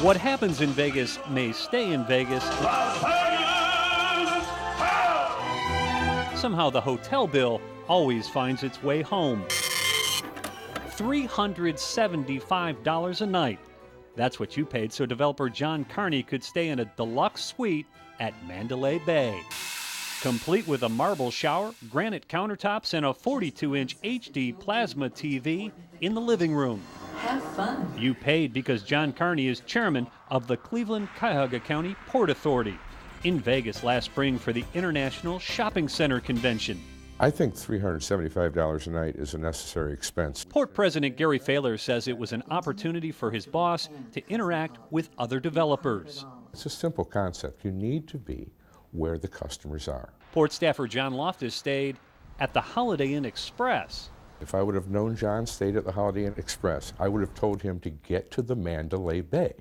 What happens in Vegas may stay in Vegas. Somehow the hotel bill always finds its way home. $375 a night. That's what you paid so developer John Carney could stay in a deluxe suite at Mandalay Bay. Complete with a marble shower, granite countertops, and a 42-inch HD plasma TV in the living room. Have fun. You paid because John Carney is chairman of the Cleveland-Cuyahoga County Port Authority in Vegas last spring for the International Shopping Center Convention. I think $375 a night is a necessary expense. Port President Gary Fahler says it was an opportunity for his boss to interact with other developers. It's a simple concept. You need to be where the customers are. Port staffer John Loftus stayed at the Holiday Inn Express. If I would have known John stayed at the Holiday Inn Express, I would have told him to get to the Mandalay Bay,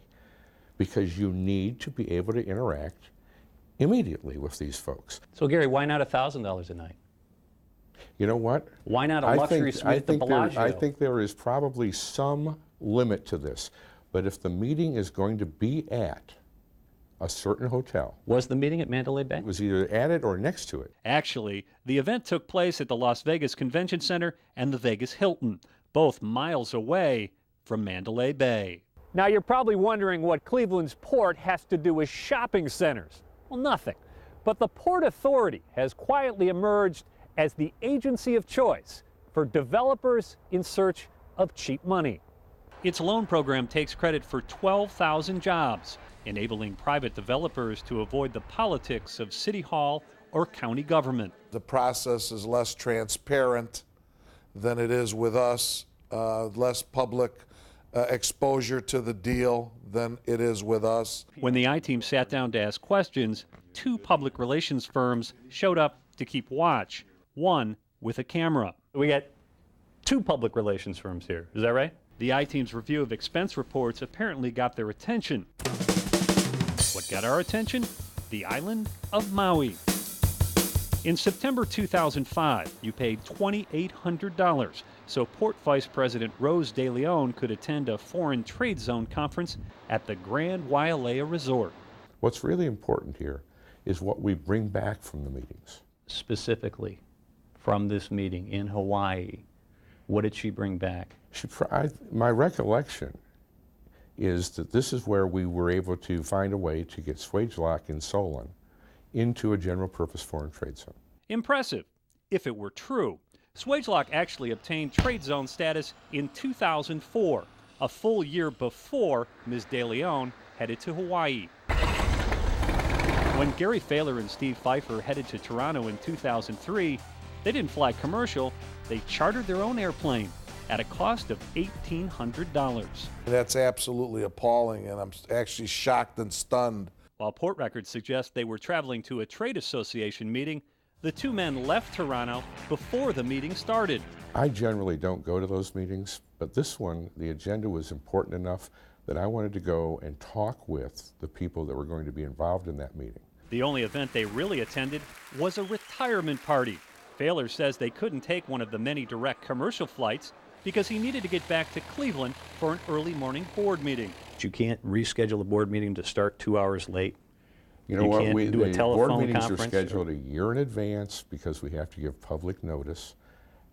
because you need to be able to interact immediately with these folks. So Gary, why not $1,000 a night? You know what? Why not a luxury suite at the Bellagio? I think there is probably some limit to this, but if the meeting is going to be at a certain hotel. Was the meeting at Mandalay Bay? It was either at it or next to it. Actually, the event took place at the Las Vegas Convention Center and the Vegas Hilton, both miles away from Mandalay Bay. Now you're probably wondering what Cleveland's port has to do with shopping centers. Well, nothing. But the Port Authority has quietly emerged as the agency of choice for developers in search of cheap money. Its loan program takes credit for 12,000 jobs, enabling private developers to avoid the politics of city hall or county government. The process is less transparent than it is with us, less public exposure to the deal than it is with us. When the I-Team sat down to ask questions, two public relations firms showed up to keep watch, one with a camera. We got two public relations firms here, is that right? The I-Team's review of expense reports apparently got their attention. What got our attention? The island of Maui. In September 2005, you paid $2,800 so Port Vice President Rose De Leon could attend a foreign trade zone conference at the Grand Wailea Resort. What's really important here is what we bring back from the meetings. Specifically, from this meeting in Hawaii, what did she bring back? My recollection is that this is where we were able to find a way to get Swagelok in Solon into a general purpose foreign trade zone. Impressive, if it were true. Swagelok actually obtained trade zone status in 2004, a full year before Ms. De Leon headed to Hawaii. When Gary Fahler and Steve Pfeiffer headed to Toronto in 2003, they didn't fly commercial, they chartered their own airplane at a cost of $1,800. That's absolutely appalling, and I'm actually shocked and stunned. While port records suggest they were traveling to a trade association meeting, the two men left Toronto before the meeting started. I generally don't go to those meetings, but this one, the agenda was important enough that I wanted to go and talk with the people that were going to be involved in that meeting. The only event they really attended was a retirement party. Fahler says they couldn't take one of the many direct commercial flights because he needed to get back to Cleveland for an early morning board meeting. You can't reschedule a board meeting to start 2 hours late. You know what? Can't do a telephone board meetings conference are scheduled a year in advance because we have to give public notice,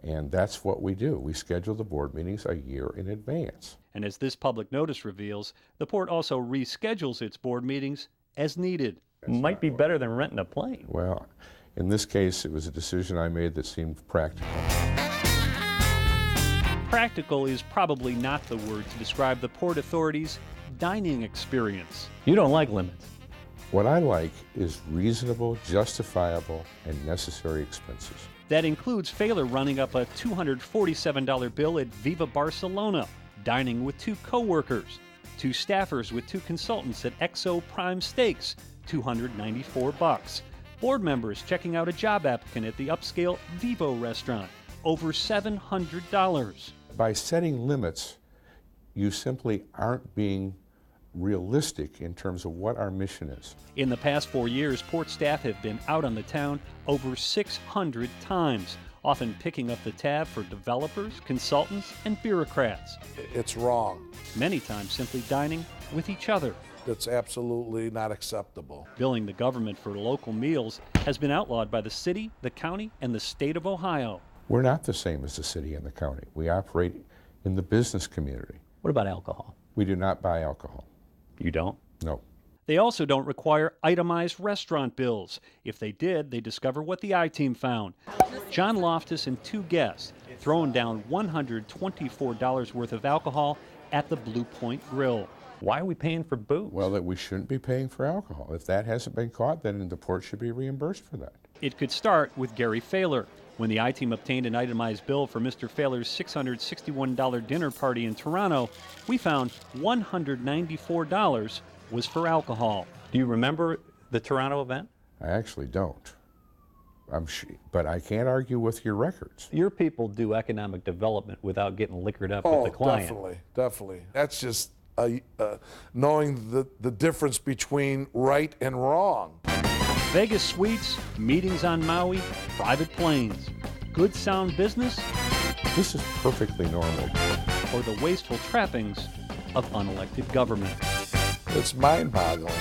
and that's what we do. We schedule the board meetings a year in advance. And as this public notice reveals, the port also reschedules its board meetings as needed. Might be better than renting a plane. Well, in this case, it was a decision I made that seemed practical. Practical is probably not the word to describe the Port Authority's dining experience. You don't like limits. What I like is reasonable, justifiable, and necessary expenses. That includes Fahler running up a $247 bill at Viva Barcelona, dining with two co-workers, two staffers with two consultants at XO Prime Steaks, $294. Board members checking out a job applicant at the upscale Vivo restaurant, over $700. By setting limits, you simply aren't being realistic in terms of what our mission is. In the past 4 years, port staff have been out on the town over 600 times, often picking up the tab for developers, consultants, and bureaucrats. It's wrong. Many times simply dining with each other. That's absolutely not acceptable. Billing the government for local meals has been outlawed by the city, the county, and the state of Ohio. We're not the same as the city and the county. We operate in the business community. What about alcohol? We do not buy alcohol. You don't? No. They also don't require itemized restaurant bills. If they did, they discover what the I-Team found. John Loftus and 2 guests throwing down $124 worth of alcohol at the Blue Point Grill. Why are we paying for booze? Well, that we shouldn't be paying for alcohol. If that hasn't been caught, then the port should be reimbursed for that. It could start with Gary Failer. When the I-Team obtained an itemized bill for Mr. Failer's $661 dinner party in Toronto, we found $194 was for alcohol. Do you remember the Toronto event? I actually don't. But I can't argue with your records. Your people do economic development without getting liquored up Oh, with the client. definitely. That's just knowing the difference between right and wrong. Vegas suites, meetings on Maui, private planes. Good sound business This is perfectly normal. or the wasteful trappings of unelected government. It's mind-boggling.